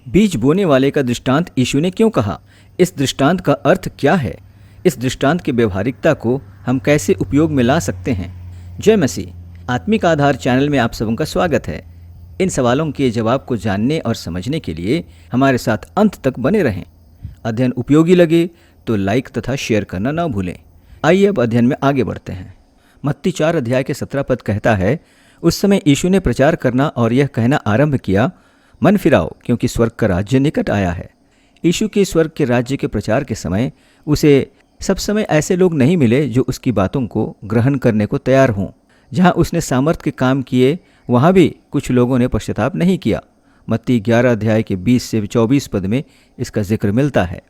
बीज बोने वाले का दृष्टांत यीशु ने क्यों कहा? इस दृष्टांत का अर्थ क्या है? इस दृष्टांत की व्यवहारिकता को हम कैसे उपयोग में ला सकते हैं? जय मसीह। आत्मिक आधार चैनल में आप सबों का स्वागत है। इन सवालों के जवाब को जानने और समझने के लिए हमारे साथ अंत तक बने रहें। अध्ययन उपयोगी लगे तो लाइक तथा शेयर करना ना भूलें। आइए अब अध्ययन में आगे बढ़ते हैं। मत्ती 4 अध्याय के 17 पद कहता है, उस समय यीशु ने प्रचार करना और यह कहना आरंभ किया, मन फिराओ क्योंकि स्वर्ग का राज्य निकट आया है। यीशु के स्वर्ग के राज्य के प्रचार के समय उसे सब समय ऐसे लोग नहीं मिले जो उसकी बातों को ग्रहण करने को तैयार हों। जहाँ उसने सामर्थ के काम किए वहाँ भी कुछ लोगों ने पश्चाताप नहीं किया। मत्ती 11 अध्याय के 20 से 24 पद में इसका जिक्र मिलता है।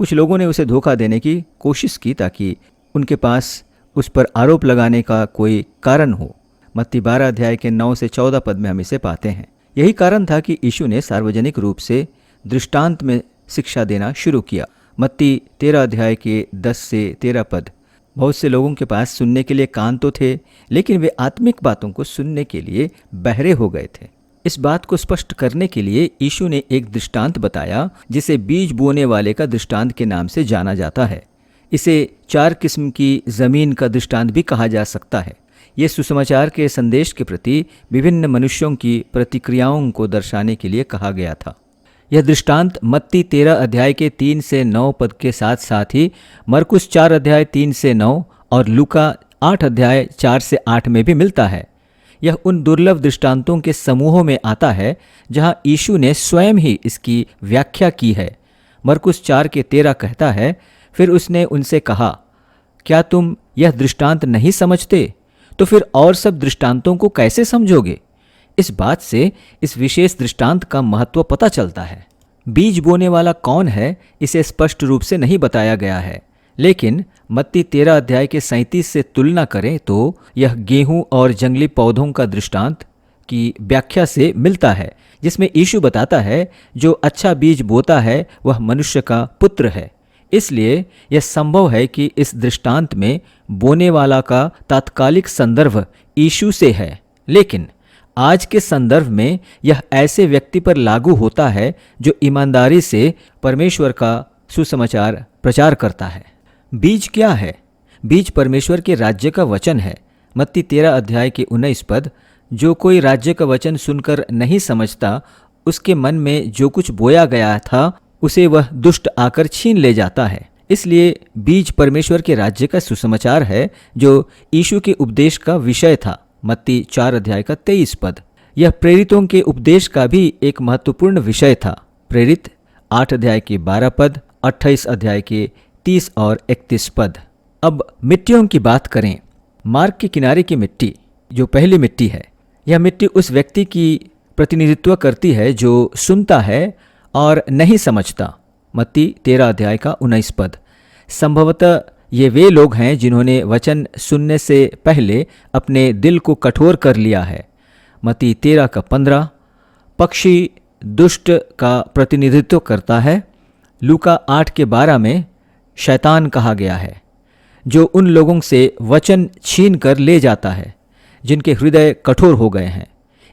कुछ लोगों ने उसे धोखा देने की कोशिश की ताकि उनके पास उस पर आरोप लगाने का कोई कारण हो। मत्ती 12 अध्याय के 9 से 14 पद में हम इसे पाते हैं। यही कारण था कि यीशु ने सार्वजनिक रूप से दृष्टांत में शिक्षा देना शुरू किया। मत्ती 13 अध्याय के 10 से 13 पद। बहुत से लोगों के पास सुनने के लिए कान तो थे, लेकिन वे आत्मिक बातों को सुनने के लिए बहरे हो गए थे। इस बात को स्पष्ट करने के लिए यीशु ने एक दृष्टांत बताया जिसे बीज बोने वाले का दृष्टांत के नाम से जाना जाता है। इसे 4 किस्म की जमीन का दृष्टांत भी कहा जा सकता है। ये सुसमाचार के संदेश के प्रति विभिन्न मनुष्यों की प्रतिक्रियाओं को दर्शाने के लिए कहा गया था। यह दृष्टांत मत्ती 13 अध्याय के 3 से 9 पद के साथ साथ ही मरकुस 4 अध्याय 3 से 9 और लूका 8 अध्याय 4 से 8 में भी मिलता है। यह उन दुर्लभ दृष्टांतों के समूहों में आता है जहां यीशु ने स्वयं ही इसकी व्याख्या की है। मरकुस 4 के 13 कहता है, फिर उसने उनसे कहा, क्या तुम यह दृष्टांत नहीं समझते? तो फिर और सब दृष्टांतों को कैसे समझोगे? इस बात से इस विशेष दृष्टांत का महत्व पता चलता है। बीज बोने वाला कौन है इसे स्पष्ट रूप से नहीं बताया गया है, लेकिन मत्ती 13 अध्याय के 37 से तुलना करें तो यह गेहूं और जंगली पौधों का दृष्टांत की व्याख्या से मिलता है, जिसमें यीशु बताता है जो अच्छा बीज बोता है वह मनुष्य का पुत्र है। इसलिए यह संभव है कि इस दृष्टांत में बोने वाला का तात्कालिक संदर्भ यीशु से है, लेकिन आज के संदर्भ में यह ऐसे व्यक्ति पर लागू होता है जो ईमानदारी से परमेश्वर का सुसमाचार प्रचार करता है। बीज क्या है? बीज परमेश्वर के राज्य का वचन है। मत्ती 13 अध्याय के 19 पद, जो कोई राज्य का वचन सुनकर नहीं समझता, उसके मन में जो कुछ बोया गया था उसे वह दुष्ट आकर छीन ले जाता है। इसलिए बीज परमेश्वर के राज्य का सुसमाचार है जो यीशु के उपदेश का विषय था। मत्ती 4 अध्याय का 23 पद। यह प्रेरितों के उपदेश का भी एक महत्वपूर्ण विषय था। प्रेरित 8 अध्याय के 12 पद, 28 अध्याय के 30 और 31 पद। अब मिट्टियों की बात करें। मार्ग के किनारे की मिट्टी जो पहली मिट्टी है, यह मिट्टी उस व्यक्ति की प्रतिनिधित्व करती है जो सुनता है और नहीं समझता। मत्ती 13 अध्याय का 19 पद। संभवतः ये वे लोग हैं जिन्होंने वचन सुनने से पहले अपने दिल को कठोर कर लिया है। मत्ती 13 का 15। पक्षी दुष्ट का प्रतिनिधित्व करता है। लूका 8 के 12 में शैतान कहा गया है, जो उन लोगों से वचन छीन कर ले जाता है जिनके हृदय कठोर हो गए हैं।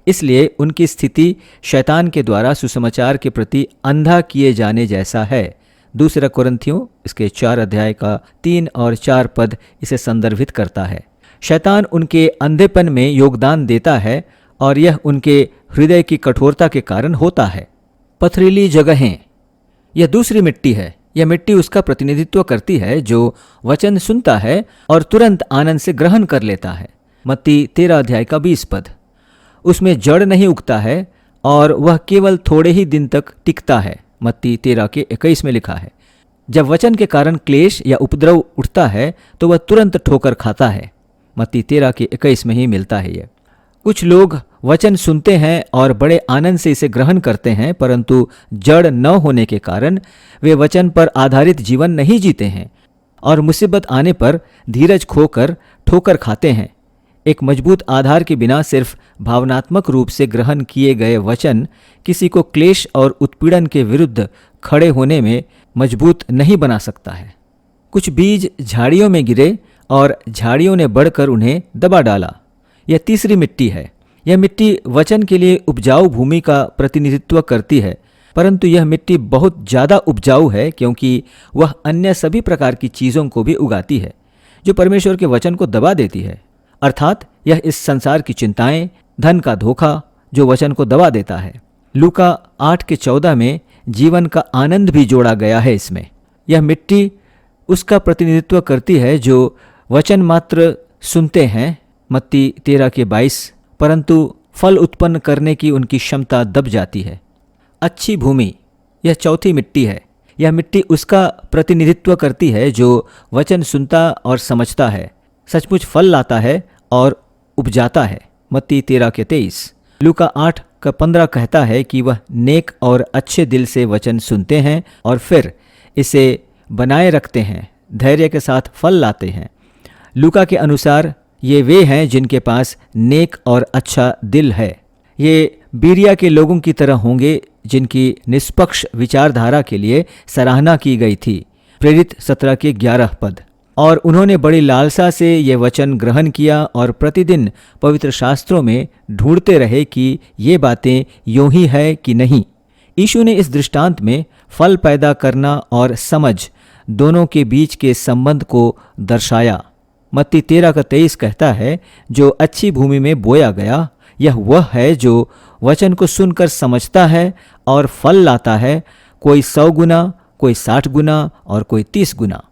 इसलिए उनकी स्थिति शैतान के द्वारा सुसमाचार के प्रति अंधा किए जाने जैसा है। दूसरा कुरिन्थियों इसके 4 अध्याय का 3 और 4 पद इसे संदर्भित करता है। शैतान उनके अंधेपन में योगदान देता है और यह उनके हृदय की कठोरता के कारण होता है। पथरीली जगहें, यह दूसरी मिट्टी है। यह मिट्टी उसका प्रतिनिधित्व करती है जो वचन सुनता है और तुरंत आनंद से ग्रहण कर लेता है। मत्ती 13 अध्याय का 20 पद। उसमें जड़ नहीं उगता है और वह केवल थोड़े ही दिन तक टिकता है। मत्ती 13 के 21 में लिखा है, जब वचन के कारण क्लेश या उपद्रव उठता है तो वह तुरंत ठोकर खाता है। मत्ती 13 के 21 में ही मिलता है यह। कुछ लोग वचन सुनते हैं और बड़े आनंद से इसे ग्रहण करते हैं, परंतु जड़ न होने के कारण वे वचन पर आधारित जीवन नहीं जीते हैं और मुसीबत आने पर धीरज खोकर ठोकर खाते हैं। एक मजबूत आधार के बिना सिर्फ भावनात्मक रूप से ग्रहण किए गए वचन किसी को क्लेश और उत्पीड़न के विरुद्ध खड़े होने में मजबूत नहीं बना सकता है। कुछ बीज झाड़ियों में गिरे और झाड़ियों ने बढ़कर उन्हें दबा डाला। यह तीसरी मिट्टी है। यह मिट्टी वचन के लिए उपजाऊ भूमि का प्रतिनिधित्व करती है, परंतु यह मिट्टी बहुत ज़्यादा उपजाऊ है क्योंकि वह अन्य सभी प्रकार की चीज़ों को भी उगाती है जो परमेश्वर के वचन को दबा देती है। अर्थात यह इस संसार की चिंताएं, धन का धोखा जो वचन को दबा देता है। लूका 8:14 में जीवन का आनंद भी जोड़ा गया है। इसमें यह मिट्टी उसका प्रतिनिधित्व करती है जो वचन मात्र सुनते हैं, मत्ती 13:22, परंतु फल उत्पन्न करने की उनकी क्षमता दब जाती है। अच्छी भूमि, यह चौथी मिट्टी है। यह मिट्टी उसका प्रतिनिधित्व करती है जो वचन सुनता और समझता है, सचमुच फल लाता है और उपजाता है, मत्ती 13:23। लूका 8:15 कहता है कि वह नेक और अच्छे दिल से वचन सुनते हैं और फिर इसे बनाए रखते हैं, धैर्य के साथ फल लाते हैं। लूका के अनुसार ये वे हैं जिनके पास नेक और अच्छा दिल है। ये बीरिया के लोगों की तरह होंगे जिनकी निष्पक्ष विचारधारा के लिए सराहना की गई थी, प्रेरित 17:11। और उन्होंने बड़ी लालसा से ये वचन ग्रहण किया और प्रतिदिन पवित्र शास्त्रों में ढूंढते रहे कि ये बातें यूं ही है कि नहीं। यीशु ने इस दृष्टांत में फल पैदा करना और समझ दोनों के बीच के संबंध को दर्शाया। मत्ती 13:23 कहता है, जो अच्छी भूमि में बोया गया यह वह है जो वचन को सुनकर समझता है और फल लाता है, कोई 100 गुना, कोई 60 गुना और कोई 30 गुना।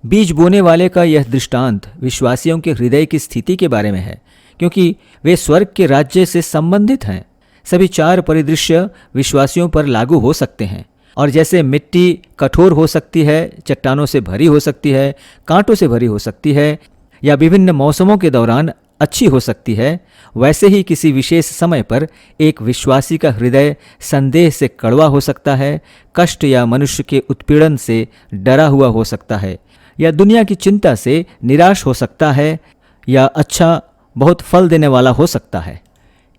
बीज बोने वाले का यह दृष्टांत विश्वासियों के हृदय की स्थिति के बारे में है, क्योंकि वे स्वर्ग के राज्य से संबंधित हैं। सभी 4 परिदृश्य विश्वासियों पर लागू हो सकते हैं। और जैसे मिट्टी कठोर हो सकती है, चट्टानों से भरी हो सकती है, कांटों से भरी हो सकती है या विभिन्न मौसमों के दौरान अच्छी हो सकती है, वैसे ही किसी विशेष समय पर एक विश्वासी का हृदय संदेह से कड़वा हो सकता है, कष्ट या मनुष्य के उत्पीड़न से डरा हुआ हो सकता है, या दुनिया की चिंता से निराश हो सकता है, या अच्छा बहुत फल देने वाला हो सकता है।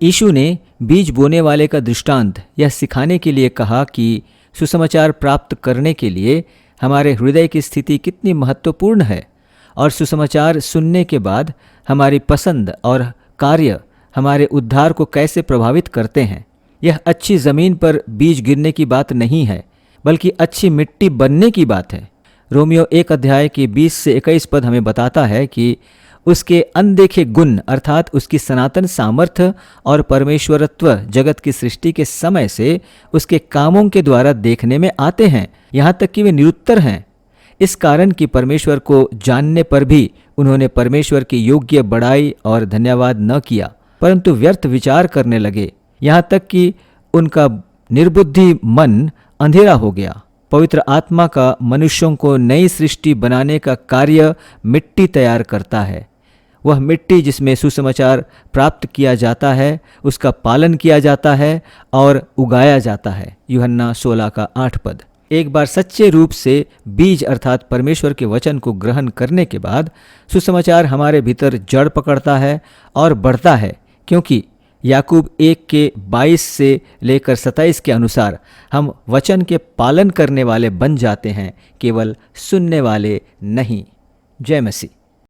यीशु ने बीज बोने वाले का दृष्टांत यह सिखाने के लिए कहा कि सुसमाचार प्राप्त करने के लिए हमारे हृदय की स्थिति कितनी महत्वपूर्ण है और सुसमाचार सुनने के बाद हमारी पसंद और कार्य हमारे उद्धार को कैसे प्रभावित करते हैं। यह अच्छी ज़मीन पर बीज गिरने की बात नहीं है, बल्कि अच्छी मिट्टी बनने की बात है। रोमियो 1:20-21 हमें बताता है कि उसके अनदेखे गुण अर्थात उसकी सनातन सामर्थ्य और परमेश्वरत्व जगत की सृष्टि के समय से उसके कामों के द्वारा देखने में आते हैं, यहाँ तक कि वे निरुत्तर हैं। इस कारण कि परमेश्वर को जानने पर भी उन्होंने परमेश्वर की योग्य बड़ाई और धन्यवाद न किया, परंतु व्यर्थ विचार करने लगे, यहाँ तक कि उनका निर्बुद्धि मन अंधेरा हो गया। पवित्र आत्मा का मनुष्यों को नई सृष्टि बनाने का कार्य मिट्टी तैयार करता है। वह मिट्टी जिसमें सुसमाचार प्राप्त किया जाता है, उसका पालन किया जाता है और उगाया जाता है। यूहन्ना 16:8। एक बार सच्चे रूप से बीज अर्थात परमेश्वर के वचन को ग्रहण करने के बाद सुसमाचार हमारे भीतर जड़ पकड़ता है और बढ़ता है, क्योंकि याकूब 1:22 से लेकर 27 के अनुसार हम वचन के पालन करने वाले बन जाते हैं, केवल सुनने वाले नहीं। जय मसीह।